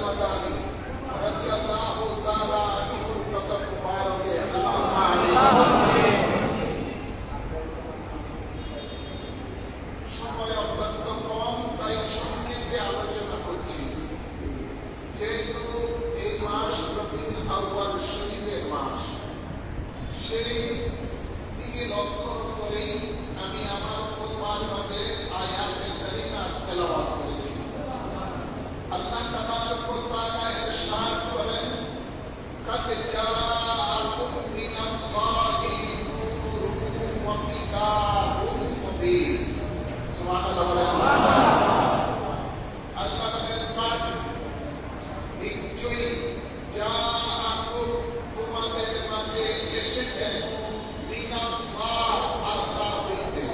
المداني رضي الله تعالى عنه القدر مبارك اللهم آمين সময় অত্যন্ত কম তাই সংক্ষেপে আলোচনা করছি যেহেতু এই মাস রবিউল আউয়াল শরীফের মাস সেই দিকে লক্ষ্য করেই আমি আমার খুতবার মাঝে আয়াতে কারিমা তেলাওয়াত করেছি। আল্লাহ তাবারক ওয়া তাআলা ইরশাদ করেন কাদ জাআকুম মিনাল্লাহি নূরুন ওয়া কিতাবুন মুবিন। সুবহানাল্লাহ। আল্লাহ বলেন কাদ নিশ্চয়ই জাআকুম তোমাদের মাঝে এসেছেন মিনাল্লাহ আল্লাহ হইতে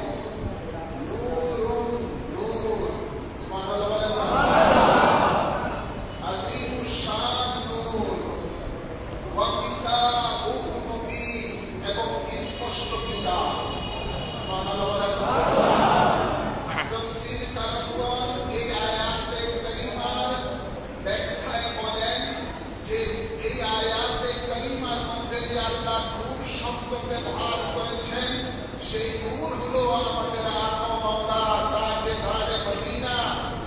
নূরুন নূর। সুবহানাল্লাহ। আজিমুশ শান নূর ওয়া কিতাবুন মুবিন এবং স্পষ্ট কিতাব। সুবহানাল্লাহ। তাফসীর কারকগণ এই আয়াতে কারিমার ব্যাখ্যায় বলেন যে এই আয়াতে কারিমার মধ্যে যে আল্লাহ নূর শব্দ ব্যবহার করেছেন সেই নূর হলো আমাদের আকা মাওলা তাজদারে মদিনা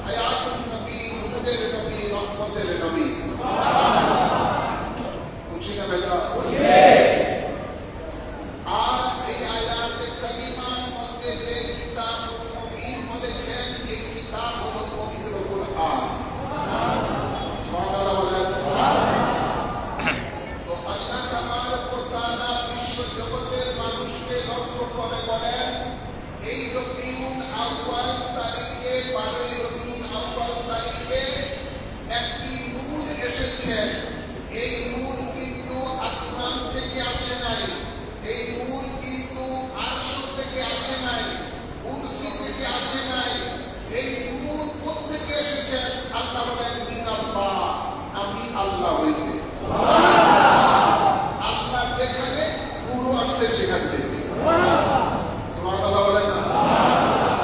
হায়াতুন নবী নূরের নবী রহমতের নবী। খুশি না ভাইয়া? আর এই আয়াতে কারিমার মধ্যে যে কিতাবুল মুবিন বলেছেন এই কিতাব হলো পবিত্র কুরআন। সুবহানাল্লাহ। তো আল্লাহ তাবারক ওয়া তাআলা বিশ্ব জগতের মানুষকে লক্ষ্য করে বলেন এই রবিউল আউয়াল তারিখে 12 রবিউল আউয়াল তারিখে একটি নূর এসেছে। এই নূর কিন্তু আসমান থেকে আসে নাই, এই নূর কিন্তু আরশ থেকে আসে নাই, কুরসি থেকে আসে নাই। এই নূর কোথা থেকে এসেছে? আল্লাহ বলেন মিনাল্লাহ আমি আল্লাহ হইতে। আল্লাহ যেখানে নূর আসছে সেখান থেকে। সুবহানাল্লাহ বলেন না?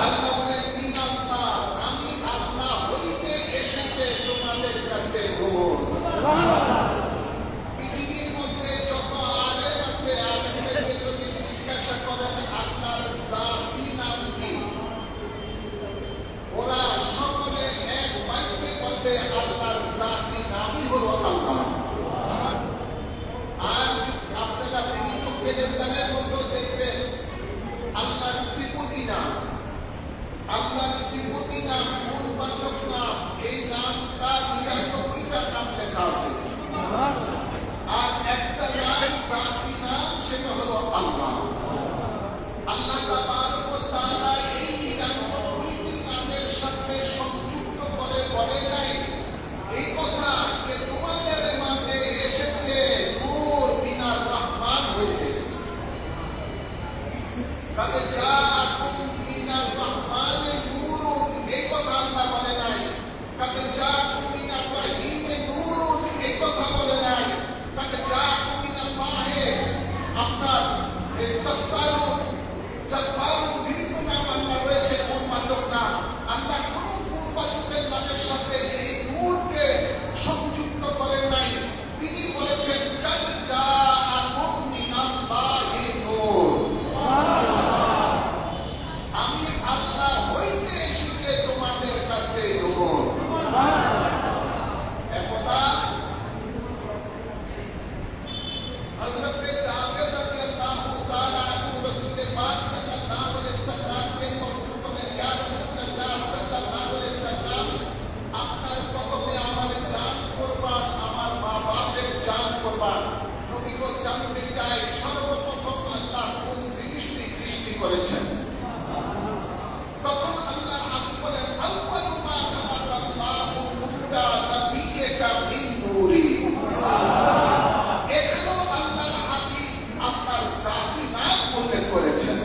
আল্লাহ বলেন মিনাল্লাহ আমি আল্লাহ হইতে এসেছে তোমাদের কাছে নূর। পৃথিবীর মধ্যে যত আলেম আছে আলেমদেরকে যদি জিজ্ঞাসা করেন আল্লাহর জাতি নাম কি, ওরা সকলে এক বাক্যে বলবে আল্লাহর জাতি নামই হলো আল্লাহ। আর আপনারা বিভিন্ন ক্যালেন্ডারের মধ্যে দেখবেন আল্লাহর সিফতি নাম, আল্লাহর সিফতি নাম পূর্বাচক নাম, এই নামটা ৯৯টা নাম লেখা আছে। আর একটা নাম জাতি নাম সেটা হলো আল্লাহ। আল্লাহ তাবারক ওয়া তাআলা এই ৯৯টি নামের সাথে সংযুক্ত করে বলে নাই এই কথা যে তোমাদের মাঝে এসেছে নূর মিনার রহমান হইতে। কাদ জাআকুম মিনার রহমানে নূরুন এই কথা আল্লাহ বলে নাই। কাদ জাআকুম মিনার রহিমে নূরুন এই কথা বলে নাই। কাদ জাআকুম মিনাল্লাহি আপনার এই সত্তারুন জব্বারুন বিভিন্ন নাম আল্লাহ রয়েছে পূর্বাচক নাম। আল্লাহ কোন পূর্বাচকের নামের সাথে এই নূরকে সংযুক্ত করেন নাই। তিনি বলেছেন কাদ জাআকুম মিনাল্লাহি নূর আমি আল্লাহ হইতে এসেছে তোমাদের কাছে নূর। একদা হযরতে জাবের রাদিয়াল্লাহু তাআলা আনহু রাসূল পাক সাল্লাল্লাহু আলাইহি সাল্লামকে বলতেন ইয়া রাসূলুল্লাহ সাল্লাল্লাহু আলাইহি সাল্লাম আপনার কদমে আমার জান কুরবান, আমার মা বাপের জান কুরবান। নবী গো জানতে চাই সর্বপ্রথম আল্লাহ কোন জিনিসটি সৃষ্টি করেছেন? তখন আল্লাহ হাবিব বলেন আউয়ালু মা খালাকাল্লাহু নূরা নাবিয়্যিকা মিন নূরি। এখানেও আল্লাহর হাবিব আপনার জাতি নাম উল্লেখ করেছেন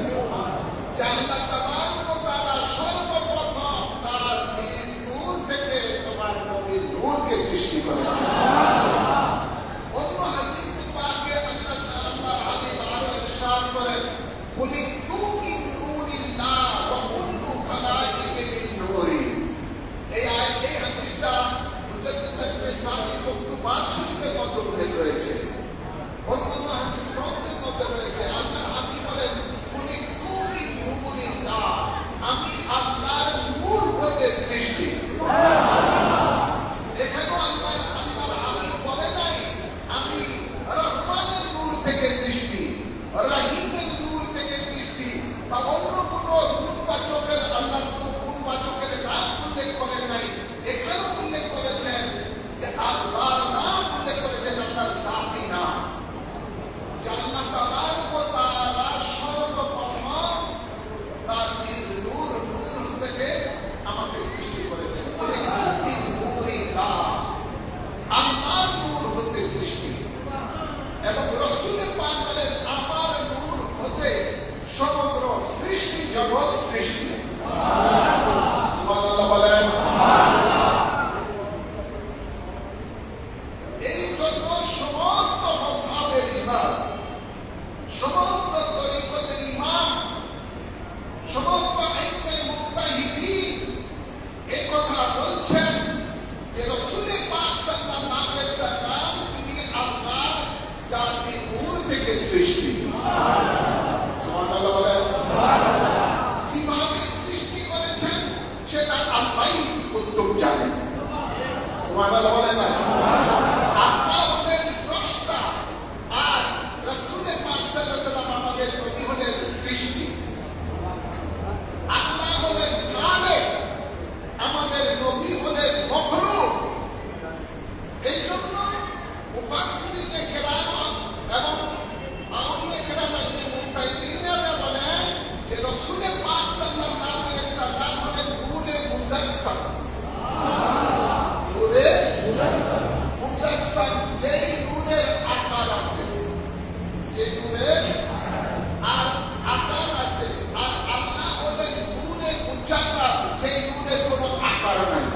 যে আল্লাহ তাবারক ওয়া তাআলা সর্বপ্রথম তার নিজ নূর থেকে তোমার নবীর নূরকে সৃষ্টি করেছেন। অন্য হাদিস পাকে আল্লাহর হাবিব আরো ইরশাদ করেন কুলি মিন নূরিল্লাহ ওয়া কুল্লু খালাইকি মিন নূরি। এই হাদিসটা মুজাদ্দিদ সুবহানাল্লাহ বলেন না? আল্লাহ হলেন স্রষ্টা আর রাসূল পাক সাল্লাল্লাহু আলাইহি ওয়াসাল্লাম আমাদের নবী হলেন সৃষ্টি। আল্লাহ হলেন খালেক, আমাদের নবী হলেন মখলুক। এই জন্য মুফাসসিরিনে কেরাম এবং আউলিয়া কেরাম মুতাইদিনেরা বলেন যে রাসূল পাক সাল্লাল্লাহু আলাইহি ওয়াসাল্লাম হলেন নূরে মুজাসসাম। নূরে মুজাসসাম, যেই নূরের আকার আছে, যে নূরের আকার আছে। আর আল্লাহ হলেন নূরে মুজাররাদ, যেই নূরের কোনো আকার নাই।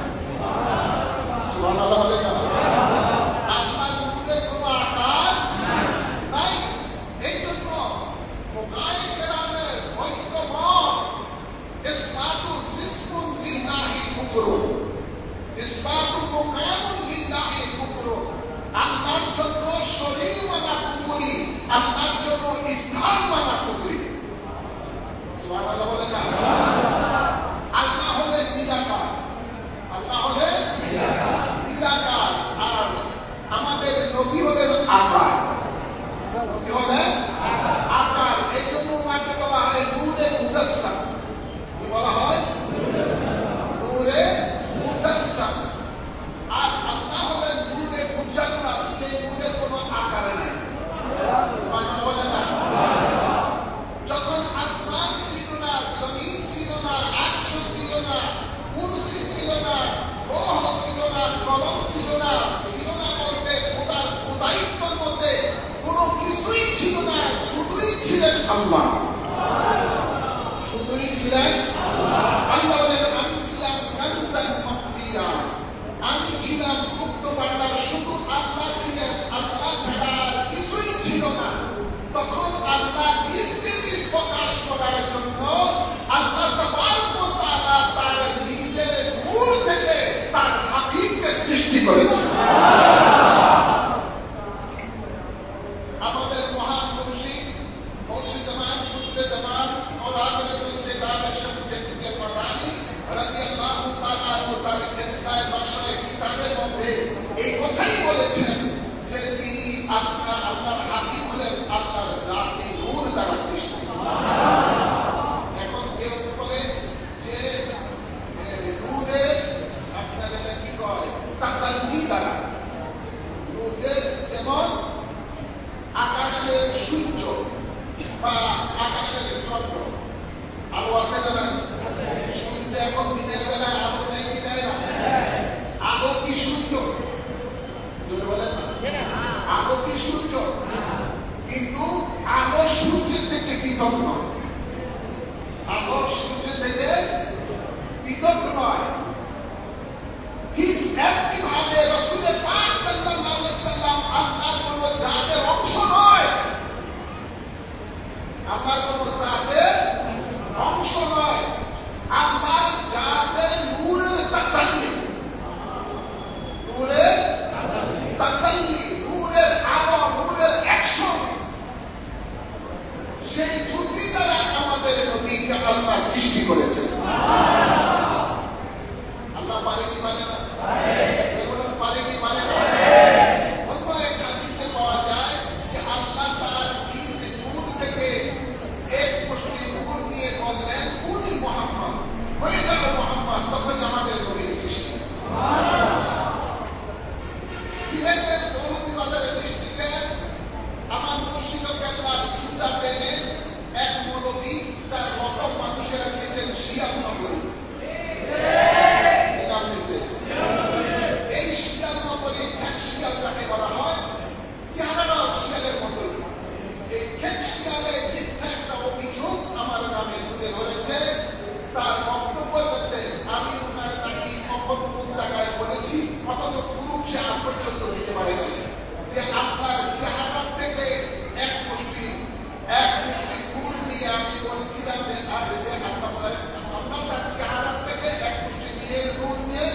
সুবহানাল্লাহ বলেন না? আল্লাহ নূরের কোনো আকার নাই। এই জন্য মুকায়ে কেরামের ঐক্যমত ইসবাতু জিসমুন লিল্লাহি কুফরুন, ইসবাতু মুকামুন লিল্লাহি কুফরুন। আল্লাহর জন্য শরীর মানা কুফরি, আল্লাহর জন্য স্থান মানা কুফরি। সুবহানাল্লাহ বলেন না? আল্লাহ হলেন নিরাকার, আল্লাহ হলেন নিরাকার, আর আমাদের নবী হলেন আকার। নবী হলেন আকার। এই জন্য ওনাকে বলা হয় নূরে মুজাসসাম। কি বলা হয়? নূরে মুজাসসাম। আর আল্লাহ হলেন নূরে মুজাররাদ, যে নূরের কোনো আকার নাই। সুবহানাল্লাহ বলেন না? যখন আসমান ছিল না, জমিন ছিল না, আরশ ছিল না, কুরসি ছিল না, রূহ ছিল না, কলম ছিল না, বলতে খোদার খোদাইত্বের মধ্যে কোনো কিছুই ছিল না, শুধুই ছিলেন আল্লাহ। শুধুই ছিলেন আল্লাহ। বলেন আমি ছিলাম কানজান মাখফিয়া, আমি ছিলাম গুপ্ত ভান্ডার, শুধু আল্লাহ ছিলেন, আল্লাহ ছাড়া আর কিছুই ছিল না। তখন আল্লাহ নিজকে প্রকাশ করার জন্য আল্লাহ তাবারক ওয়া তাআলা তার নিজের নূর থেকে তার হাবিবকে সৃষ্টি করেছেন। আমাদের মহান মুর্শিদ মুর্শিদ জামান কুতুবে জামান আওলাদ রাসূল সাইয়্যিদ শামসুদ্দিন মাদানী রাদিয়াল্লাহু তাআলা আনহু তার ইসলাম ভাষায় কিতাবের মধ্যে এই কথাই বলেছেন যে তিনি আল্লাহর হাবিব হলেন আল্লাহর জাতি নূর দ্বারা সৃষ্টি। এখন কেউ বলে যে নূরের আপনার কি কয় তাসাল্লি দ্বারা, নূরের যেমন আকাশের সূর্য বা আকাশের চন্দ্র, আলো আছে না? সূর্য এখন দিনের বেলা আলো নেই কি দেয় না? আলো কি সূর্য? যদি বলেন না আলো কি সূর্য? কিন্তু আলো সূর্যের থেকে পৃথক নয়। আলো সূর্যের থেকে পৃথক নয়। ঠিক একই ভাবে রাসূল পাক সাল্লাল্লাহু আলাইহি ওয়াসাল্লাম আল্লাহর কোন জাতের অংশ নয়। আল্লাহর কোন জাতের অংশ নয়। আল্লাহর জাতের নূরের তাসাল্লি, নূরের তাসাল্লি, নূরের আলো, নূরের অ্যাকশন। সেই জ্যোতি দ্বারা আমাদের নবীকে আল্লাহ সৃষ্টি করেছেন। আল্লাহ পারে কি পারে না? এগুলো পারে কি পারে না? অথবা এক হাদিসে পাওয়া যায় যে আল্লাহ তার নিজ নূর থেকে এক মুষ্টি নূর নিয়ে বললেন কুনি মুহাম্মদ, হয়ে যাও মুহাম্মদ, তখন আমাদের নবীর সৃষ্টি। সিলেটের মৌলভীবাজারের ডিস্ট্রিক্টে আমার মুর্শিদ কেবলার সুন্দর টেনে এক মৌলভী তার রকম মানুষেরা দিয়েছেন শিয়াল নগরী। এই শিয়াল নগরী এক শিয়াল যাকে বলা হয়, চেহারাটাও শিয়ালের মতোই। এই এক শিয়ালের মিথ্যা একটা অভিযোগ আমার নামে তুলে ধরেছে। তার বক্তব্যের মধ্যে আমি ওনার নাকি কখন কোন জায়গায় বলেছি, অথচ পুরুষ সে আজ পর্যন্ত দিতে পারে না যে আপনার চেহারা থেকে এক মুষ্টি নূর দিয়ে আমি বলেছিলাম যে আল্লাহ তার চেহারা থেকে এক মুষ্টি দিয়ে নূর দিয়ে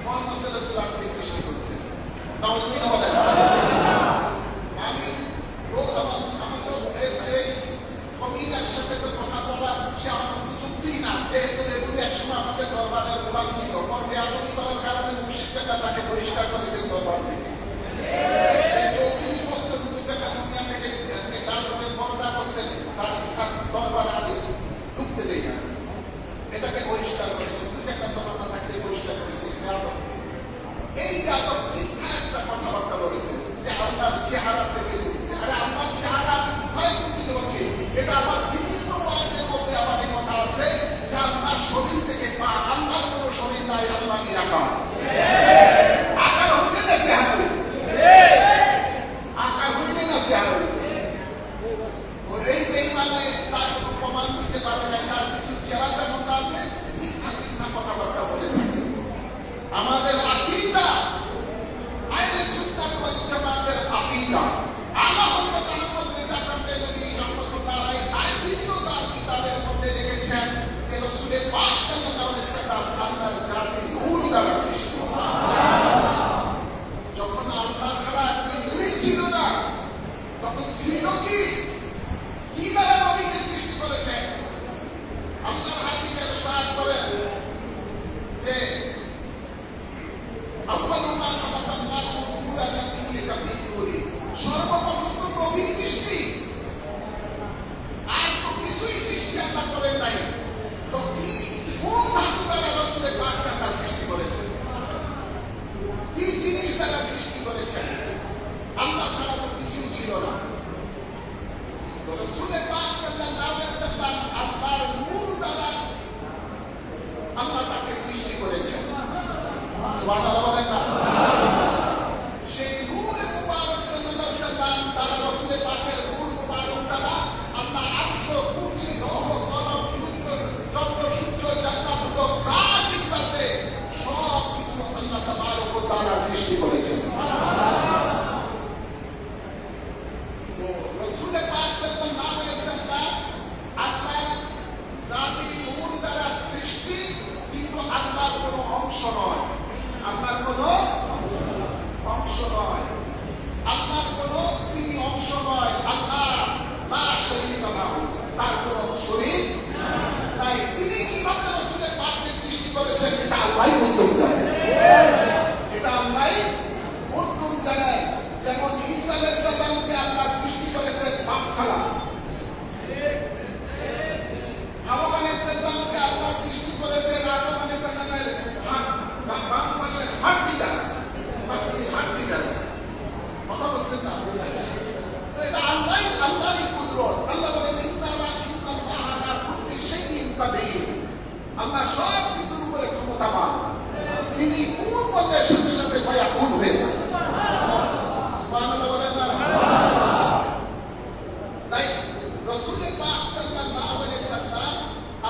মুহাম্মদ সাল্লাল্লাহু আলাইহি ওয়াসাল্লামকে সৃষ্টি করেছেন। আমি এই কবিতার সাথে তো কথা বলা সে আমার যুক্তি না, যেহেতু এগুলি একসময় আমাদের দরবারের গোলাম ছিল, পরে আধুনিক করার কারণে মুর্শিদরা তাকে বহিষ্কার আপনার চেহারা থেকে বলছে। আরে আপনার চেহারা আমি কোথায় বুঝতে পারছি? এটা আমার বিভিন্ন ওয়াজের মধ্যে আমাদের কথা আছে যে আপনার শরীর থেকে পা, আল্লাহর কোনো শরীর নাই, আল্লাহ নিরাকার। আকার হইলে না চেহারা, আকার হইলে না চেহারা। তো এই বেঈমানে তার কোনো প্রমাণ দিতে পারে না, তার কিছু চেহারা যেমন আছে মিথ্যা মিথ্যা কথাবার্তা বলে থাকে। আমাদের আকীদা আহলে সুন্নাত ওয়াল জামাতের আকীদা আল্লাহ তাআলা রেজা করতে নবী রাহমাতুল্লাহ আলাইহি তার ভিডিও তার কিতাবের মধ্যে লিখেছেন যে রাসূল পাক সাল্লাল্লাহু আলাইহি সাল্লাম আল্লাহর জাতি নূর দ্বারা সৃষ্ট। যখন আল্লাহ ছাড়া কিছুই ছিল না তখন ছিল কি? কি দ্বারা নবীকে সৃষ্টি করেছেন? আল্লাহর হাবিব ইরশাদ করেন যে সর্বপ্রথম তো নবী সৃষ্টি, আর তো কিছুই সৃষ্টি আল্লাহ করেন নাই। তো কি কোন ধাতু দ্বারা রাসূলের পাক আল্লাহ সৃষ্টি করেছেন? কি জিনিস দ্বারা সৃষ্টি করেছেন? আল্লাহ ছাড়া তো কিছুই ছিল না। তো রাসূলের পাক সাল্লাল্লাহু আলাইহি ওয়াসাল্লাম আল্লাহর নূর দ্বারা আল্লাহ তাকে সৃষ্টি করেছেন। সুবহানাল্লাহ বলেন না? সেই নূরে মুবারক সাল্লাল্লাহু আলাইহি ওয়াসাল্লাম তারা রাসূলের পাকের নূর মুবারক দ্বারা আল্লাহ আরশ, কুরসি, লৌহ, কলম, চন্দ্র, সূর্য, জান্নাত, যা কিছু আছে সব কিছু আল্লাহ তাবারক ওয়া তাআলা সৃষ্টি করেছেন। তো রাসূলের পাক সাল্লাল্লাহু আলাইহি ওয়াসাল্লাম আল্লাহর জাতি নূর দ্বারা সৃষ্টি, কিন্তু আল্লাহর কোনো অংশ নয়। আল্লাহর কোনো অংশ নয়, আল্লাহর কোনো তিনি অংশ নয়। আল্লাহ লা শারীকা লাহু, তার কোনো শরীক নাই। তিনি কিভাবে রাসূলের পাককে সৃষ্টি করেছেন এটা আল্লাহই উত্তম জানেন, এটা আল্লাহই উত্তম জানেন। যেমন ঈসা আলাইহিস সালামকে আল্লাহ সৃষ্টি করেছেন পাক ছাড়া, হাওয়া আলাইহিস সালামকে আল্লাহ সৃষ্টি করেছেন আদম আলাইহিস সালামের বাম পাশের হাড়টি দ্বারা, পাশের হাড়টি দ্বারা। কথা বলছেন না? এটা আল্লাহই কুদরত। আল্লাহ বলেন ইন্নাল্লাহা আলা কুল্লি শাইইন কাদির, আল্লাহ সব কিছুর উপরে ক্ষমতাবান। তিনি কোন বলের সাথে সাথে ফায়াকুন হয়ে যায়। সুবহানাল্লাহ বলেন না? তাই রাসূল পাক সাল্লাল্লাহু আলাইহি সাল্লাম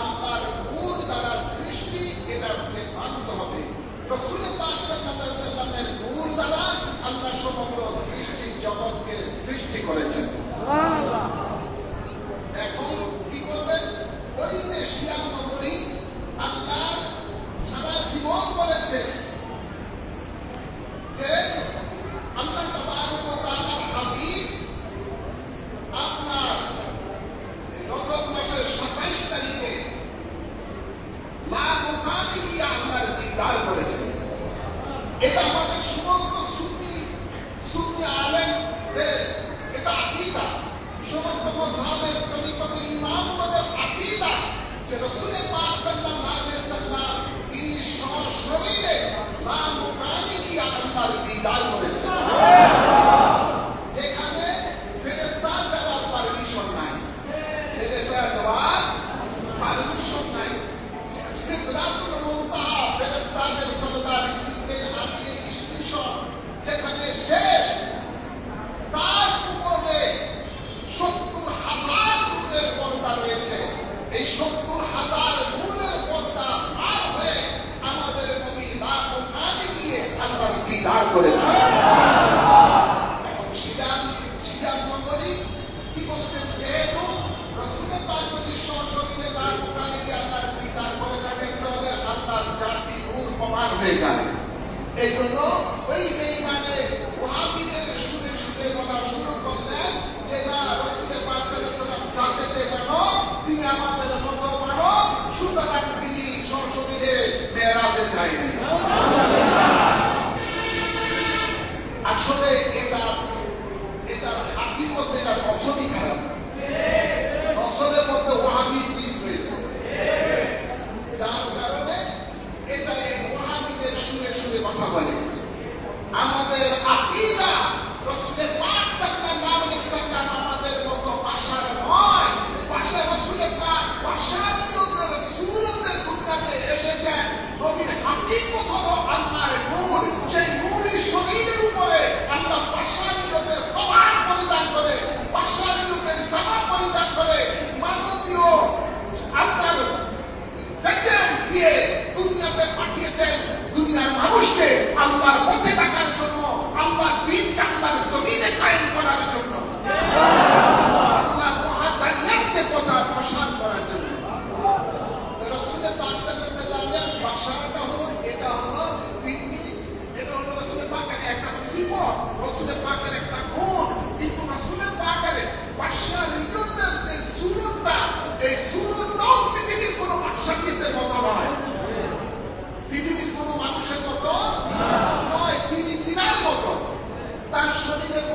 আল্লাহর নূর দ্বারা সৃষ্টি, এটা মানতে হবে। রাসূল পাক সাল্লাল্লাহু আলাইহি সাল্লামের নূর দ্বারা আল্লাহ সমগ্র সৃষ্টি জগৎকে সৃষ্টি করেছেন। এখন কি করবেন? ওই যে 96 আল্লাহ সারা জীবন বলেছে যে আল্লাহ তাবারক ওয়া তাআলার হাবিব আপনার রজব মাসের 27 তারিখে লাখখানি গিয়ে আল্লাহর দিদার করেছেন। এটা আমাদের সমস্ত সুন্নি আলেমদের এটা আকীদা, সমস্ত মাযহাবের তরিকতের ইমামদের আকীদা যে রাসূল পাক সাল্লাল্লাহু আলাইহি ওয়াসাল্লাম তিনি সশরীরে লাখখানি গিয়ে আল্লাহর দিদার করেছেন, যেখানে ফেরেশতা যাওয়ার পারমিশন নাই, ফেরেশতা যাওয়ার পারমিশন নাই। সিদরাতুল মুনতাহা ফেরেশতাদের সরদার জিবরিল আমিনের স্টেশন, যেখানে শেষ তার উপরে 70,000 নূরের পর্দা রয়েছে। এই 70,000 নূরের পর্দা পার হয়ে আমাদের নবী লাখখানি গিয়ে আল্লাহর দিদার করেছেন। এখন সিরাজ নবী কি বলছেন? যেহেতু রাসূলের পাক যদি সশরীরে লাখখানি গিয়ে আল্লাহর দিদার করে থাকেন তাহলে আল্লাহর জাতি নূর প্রমাণ হয়ে যাবে। এই জন্য ওই বেঈমানে ওয়াহাবীদের সুরে সুরে বলা শুরু করলেন যে না, রাসূলের পাক সাল্লাল্লাহু আলাইহি ওয়াসাল্লাম জাতিতে কেন? তিনি আমাদের মতো মানব, সুতরাং তিনি সশরীরে মেরাজে যায়নি। আসলে এটার হাকিকত, এটার অসলই খারাপ। অসলের মধ্যে ওয়াহাবী মিস হয়েছে, যার কারণে এটা ওয়াহাবীদের সুরে সুরে কথা বলে। আমাদের আকীদা রাসূলের সিফত, রাসূলের পাকের একটা গুণ, কিন্তু রাসূলের পাকের বাদশাহিয়তের যে সুরতটা, এই সুরতটাও পৃথিবীর কোনো বাদশাহিয়তের মতো নয়, পৃথিবীর কোনো মানুষের মতো নয়, তিনি তিনার মতো। তার শরীরের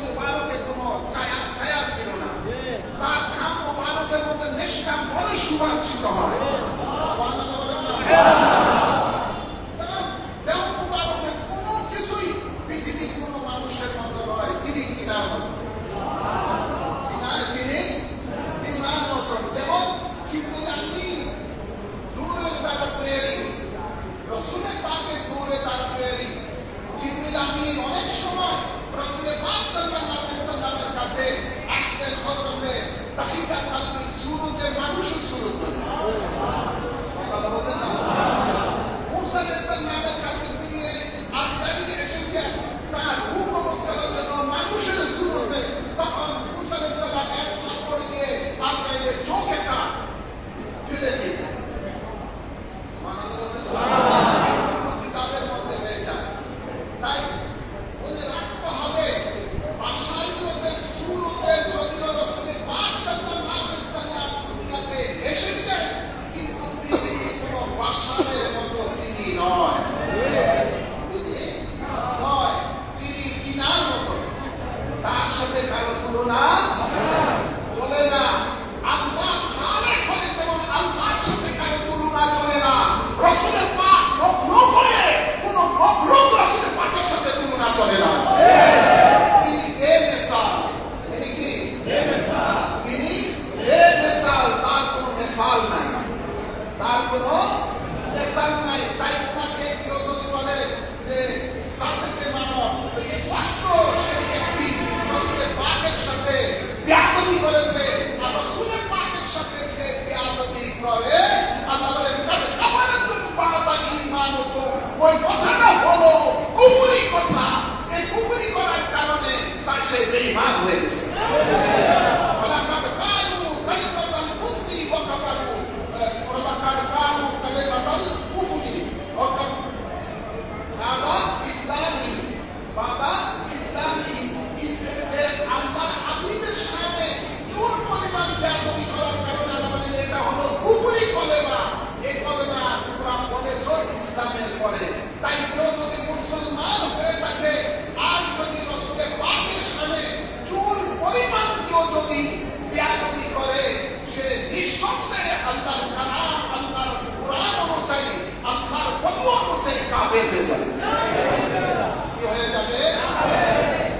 মুবারকে কোনো ছায়া ছিল না, তার ঘাম মুবারকের মধ্যে নেশকাম বড় সুবাসিত হয়। সুবহানাল্লাহ বলেন না? তার দেহ মুবারকের কোনো কিছুই পৃথিবীর কোনো মানুষের মতো নয়, তিনি তিনার মতো। তিনি তিনার মতো। যেমন জিবরিল আমিন নূরের দ্বারা তৈরি, রাসূলের পাকের নূরের দ্বারা তৈরি। জিবরিল আমিন অনেক সময় রাসূলের পাক সাল্লাল্লাহু আলাইহি ওয়াসাল্লামের কাছে আসতেন হযরতে তাহিয়াত কালবি সুরতে মানুষের সুরত। কথা বলেন না? মুসা আলাইহিস সালামের কাছে তিনি আজরাইল এসেছেন তার রূপ কবজ করার জন্য মানুষের সুরতে। তখন মুসা আলাইহিস সালাম এক থাপ্পড় দিয়ে আজরাইলের চোখ একটা ফেলে দিয়েছেন। কিতাবের মধ্যে রয়েছে। তাই মনে রাখতে হবে, বাদশাহিয়তের সুরতে যদিও রাসূলের পাক সাল্লাল্লাহু আলাইহি ওয়াসাল্লাম দুনিয়াতে এসেছেন, কিন্তু পৃথিবীর কোনো বাদশাহের মতো তিনি নয়। তিনি নয়, তিনি তিনার মতো, তার সাথে কারো তুলনা চলে না। আল্লাহ খালেক হয়ে যেমন আল্লাহর সাথে কারো তুলনা চলে না, রাসূলের পাক মখলুক হয়ে কোনো মখলুক রাসূলের পাকের সাথে তুলনা চলে না। তিনি বেমিসাল। তিনি কি? বেমিসাল। তিনি বেমিসাল, তার কোনো মিসাল নাই, তার কোনো মিসাল নাই। তাই তাকে কেউ যদি বলে যে সাথে মানব, তো স্পষ্ট সে ব্যক্তি রাসূলের পাকের সাথে বেয়াদবি করেছে। আর রাসূলের পাকের সাথে যে বেয়াদবি করে, আল্লাহ বলেন কাদ কাফারাতুম বা'দা ঈমানুকুম, ওই কথাটা হলো কুফরি কথা। এই কুফরি করার কারণে তার সে বেঈমান হয়ে গেছে। ওয়ালাকাদ কানু কালিমাতাল কুফরি ওয়া কাফারু, ওয়ালাকাদ কানু কালিমাতাল কুফরি ওয়া কাফারু বা'দা ইসলামি, বা'দা ইসলামি। আল্লাহর হাবিবের সামনে চুল পরিমাণ বেয়াদবি করার কারণে আল্লাহ বলেন এটা হলো কুফরি কলেমা। এই কলেমা তোমরা বলেছ ইসলামের পরে। তাই কেউ যদি মুসলমান হয়ে থাকে আর যদি রাসূলের পাকের সামনে চুল পরিমাণ কেউ যদি বেয়াদবি করে, সে নিঃসন্দেহে আল্লাহর কালাম, আল্লাহর কোরআন অনুযায়ী, আল্লাহর ওহী অনুযায়ী কাফের হয়ে যাবে। কি হয়ে যাবে?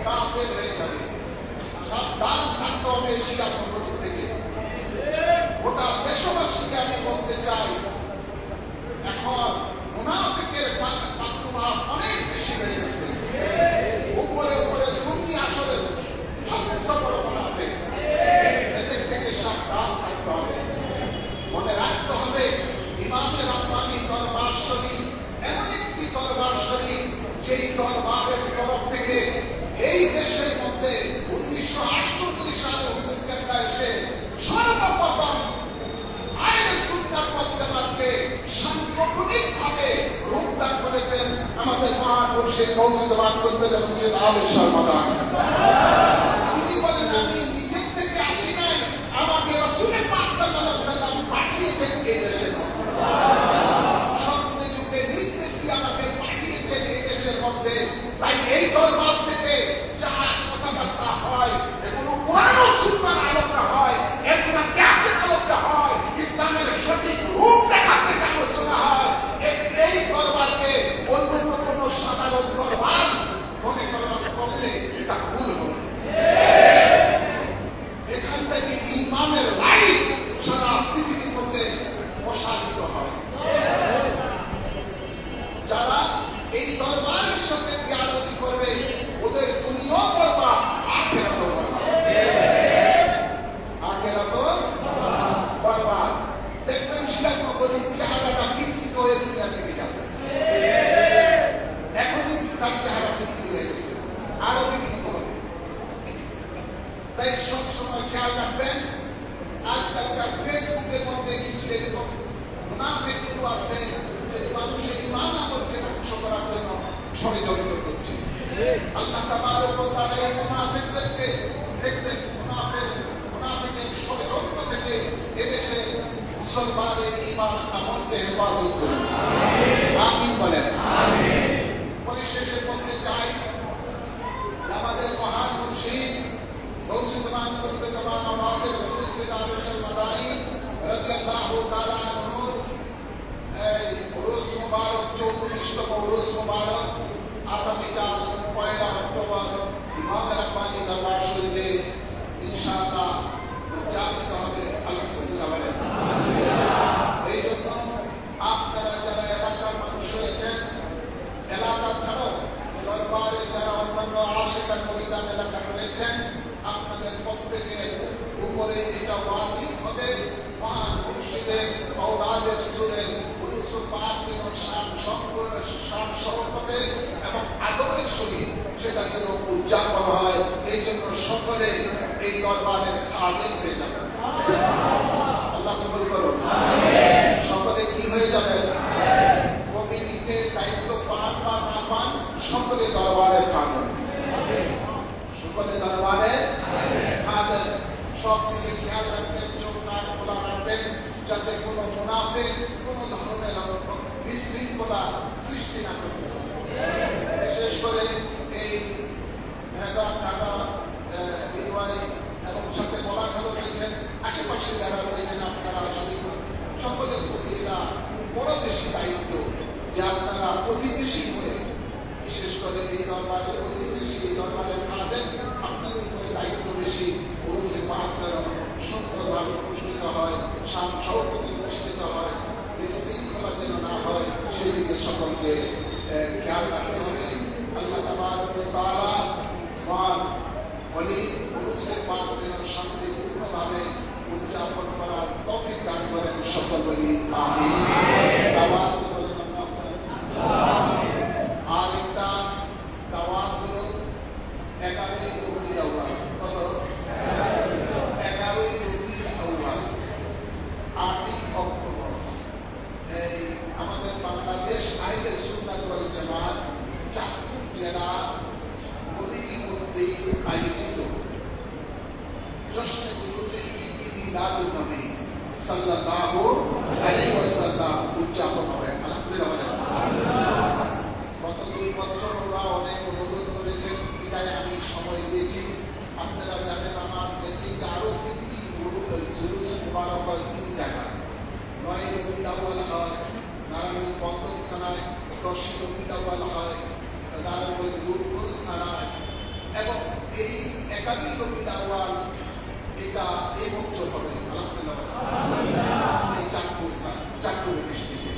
কাফের হয়ে যাবে। সাবধান থাকতে হবে শিয়া পদ্ধতি থেকে। গোটা দেশবাসীকে আমি বলতে চাই, এখন মুনাফিকের প্রাদুর্ভাব অনেক বেশি বেড়ে গেছে। উপরে উপরে সুন্নি আসলে সবচেয়ে বড় মুনাফিক। এদের থেকে সাবধান থাকতে হবে। মনে রাখতে হবে, ইমামে রাব্বানী দরবার শরীফ এমন একটি দরবার শরীফ, যেই দরবারের তরফ থেকে এই দেশের মধ্যে 1968 সালে হুজুর কেবলা এসে সর্বপ্রথম আহলে সুন্নাত ওয়াল জামাতকে সাংগঠনিকভাবে রূপদান করেছেন আমাদের মহাপুরুষের কৌশলবাদ করবে যেমন ছিল আমির সর্বদান। তিনি বলেন, আমি নিজের থেকে আসি নাই, আমাকে রাসূলের পাক সাল্লাল্লাহু আলাইহি ওয়াসাল্লাম পাঠিয়েছেন এই দেশের মধ্যে। স্বপ্নে যুগে নির্দেশ দিয়ে আমাকে পাঠিয়েছেন এই দেশের মধ্যে। তাই এই দরবার থেকে যাহা কথাবার্তা হয়, এগুলো কোরআন ও সুন্নাহর আলোকে হয়, এগুলো কিয়াসের আলোকে হয়, ইসলামের সঠিক রূপ দেখার থেকে আলোচনা হয়। এই দরবারকে অন্য কোনো সাধারণ দরবার মনে করলে এটা ভুল হবে। এখান থেকে ইমামের লাইট সারা পৃথিবীর মধ্যে প্রসারিত হয়। যারা এই দরবারের সাথে বেয়াদবি করবে, ওদের দুনিয়াও বরবাদ, আখিরাতও বরবাদ। আখিরাতও বরবাদ। দেখবেন শিলার নগরীর চেহারাটা বিকৃত হয়ে দুনিয়া থেকে যাবে। এখনই তার চেহারা বিকৃত হয়ে গেছে, আরো বিকৃত হবে। তাই সবসময় খেয়াল রাখবেন, আজকালকার ফেসবুকের মধ্যে কিছু এরকম মুনাফিকগুলো আছে যে মানুষের ঈমান আমলকে ধ্বংস করার জন্য ষড়যন্ত্র করছে। আল্লাহ তাবারক ওয়া তাআলা এই মুনাফিকদেরকে দেখতে মুনাফিকের ষড়যন্ত্র থেকে এদেশে মুসলমানের ঈমান আমলকে হেফাজত করুন। আমিন বলেন। পরিশেষে বলতে চাই আমাদের মহান মুর্শিদ গৌসে জামান কুতুবে জামান আওলাদে রাসূল সাল্লাল্লাহু আলাইহি মাদানী রাদিয়াল্লাহু তাআলা আনহু এই উরুস মুবারক 34তম উরুস মুবারক আগামীকাল 1 অক্টোবর ইমাম রাব্বানী দরবার শরীফে ইনশাআল্লাহ উদযাপিত হবে। আলহামদুলিল্লাহ বলেন। এই জন্য আপনারা যারা এলাকার মানুষ রয়েছেন, এলাকা ছাড়াও দরবারে যারা অন্যান্য আশিকা ময়দান এলাকা রয়েছেন, আপনাদের প্রত্যেকের উপরে এটা ওয়াজিব হবে মহান মুর্শিদের আওলাদে রাসূলের উরুস পাকের শান সম্পর্কে এবং আদবের সহিত সেটা যেন উদযাপন হয়। এই জন্য সকলে এই দরবারের খাদেম হয়ে যাবে। আল্লাহ কবুল করুন। সকলে কি হয়ে যাবে? কমিটিতে দায়িত্ব পান বা না পান, সকলে দরবারের খাদেম। সকলে দরবারের খাদেম। সব দিকে খেয়াল রাখবেন, চোখ নাক খোলা রাখবেন, যাতে কোনো মুনাফিক কোনো ধরনের বিশৃঙ্খলা সৃষ্টি না করতে পারে। বিশেষ করে এই ঢাকা বিওয়াই এবং সাথে বলাখালো রয়েছেন, আশেপাশে যারা রয়েছেন আপনারা সকলের প্রতি এটা বড় বেশি দায়িত্ব যে আপনারা প্রতিবেশী হয়ে, বিশেষ করে এই দরবারের প্রতিবেশী, এই দরবারের খাদেম, আপনাদের উপরে দায়িত্ব বেশি। উরুসে পাক যেন সুন্দরভাবে অনুষ্ঠিত হয়, শান শওকতে অনুষ্ঠিত হয়, বিশৃঙ্খলা যেন না হয়, সেদিকে সকলকে খেয়াল রাখতে হবে। আল্লাহ তাবারক ওয়া তাআলা মহান ওলি উরুসে পাক যেন শান্তিপূর্ণভাবে উদযাপন করার তৌফিক দান করেন। সকল বলি আমিন। দাওয়াত বলেন আল্লাহ। আর একটা দাওয়াত হলো 11ই রবিউল আউয়াল। কত? 11ই রবিউল আউয়াল, 8ই অক্টোবর। এই আমাদের বাংলাদেশ আহলে সুন্নাত ওয়াল জামাত চাঁদপুর জেলা কমিটি কর্তৃক আয়োজিত জশ্নে জুলুসে ঈদ মিলাদুন নবী সাল্লাল্লাহু আলাইহি ওয়াসাল্লাম উদযাপন হবে। আলহামদুলিল্লাহ। গত 2 বছর ওরা অনেক অনুরোধ করেছেন, বিদায় আমি সময় দিয়েছি। আপনারা জানেন আমার নেতৃত্বে আরো 3টি জুলুস মুবারক হয় 3 জায়গায়। 9ই রবিউল আউয়াল হয় নারায়ণগঞ্জ বন্দর থানায়, 10ই রবিউল আউয়াল হয় নারায়ণগঞ্জ রূপগঞ্জ থানায়, এবং এই 11ই রবিউল আউয়াল এটা এই বছর হবে। আলহামদুলিল্লাহ। এই চাঁদপুর ডিস্ট্রিক্টে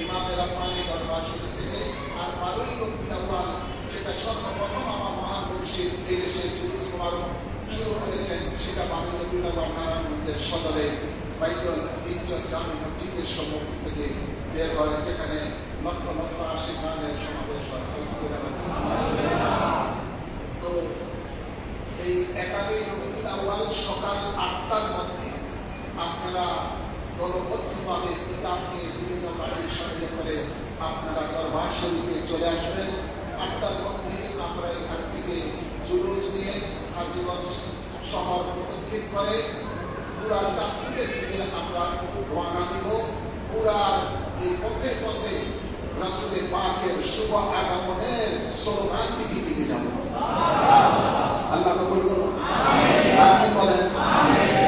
ইমাম রাব্বানী দরবার শরীফ থেকে। আর 12ই রবিউল আউয়াল যেটা সর্বপ্রথম আমার মহান মুর্শিদ এদেশে জুলুস মুবারক শুরু করেছেন, সেটা 12ই রবিউল আউয়াল নারায়ণগঞ্জের সদরে বাইতুল ইজ্জত জামে মসজিদের সম্মুখ থেকে বের হয়, যেখানে লক্ষ লক্ষ আশিকানের সমাবেশ হয়। তো এই 11ই রবিউল আউয়াল সকাল 8টার মধ্যে আপনারা দলবদ্ধভাবে কিতাব নিয়ে বিভিন্ন গাড়ির সঙ্গে করে আপনারা দরবার শরীফে চলে আসবেন। 8টার মধ্যে আমরা এখান থেকে জুলুস নিয়ে হাজীগঞ্জ শহর প্রদক্ষিণ করে পুরা চাঁদপুরের দিকে আমরা রওনা দিব। পুরা এই পথে পথে রাসূলের পাকের শুভ আগমনের স্লোগান দিকে দিকে যাব। আল্লাহ কবুল করুন। আমিন বলেন।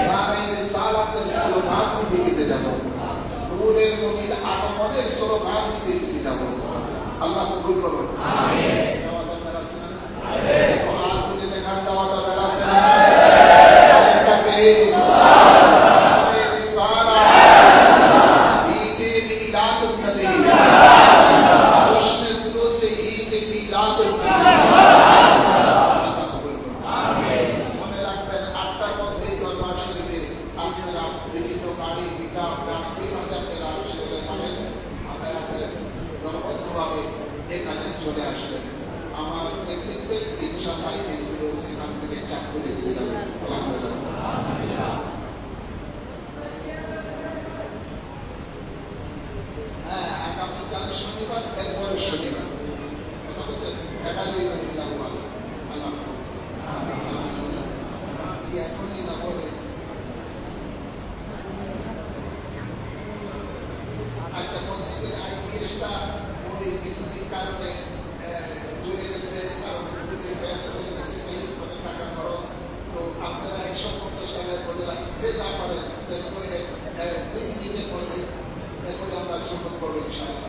নারায়ে রিসালাতের স্লোগান দিকে দিকে যাব। নূরের নবীর আগমনের স্লোগান দিকে দিকে যাব। আল্লাহ কবুল করুন। আমিন। দাওয়াত বেরাছে না? আছে। হাত তুলে দেখান, দাওয়াত বেরাছে না? এটাকে নারায়ে রিসালাত ঈদ মিলাদুন নবী জশ্নে জুলুসে ঈদ মিলাদুন নবী। মনে রাখবেন 8টার মধ্যে দরবার শরীফে আপনারা বিভিন্ন গাড়ি পিকআপ ট্যাক্সি আপনারা সেগুলো পাবেন। আপনারা দলবদ্ধভাবে এখানে চলে আসবেন। আমার নেতৃত্বে ইনশাআল্লাহ এখান থেকে চাঁদপুরে দিয়ে যাবেন। আলহামদুলিল্লাহ। হ্যাঁ, আগামীকাল শনিবার, এরপরে শনিবার কথা বলছেন 11ই ওই বিদ্যুতিক কারণে চলে গেছে, কারণ বিদ্যুতের ব্যবসা চলে গেছে, টাকা খরচ। তো আপনারা 150 টাকা করে যে যা পারেন, এরপরে 2 দিনের মধ্যে এরপরে আমরা সুযোগ করবো ইনশাআল্লাহ।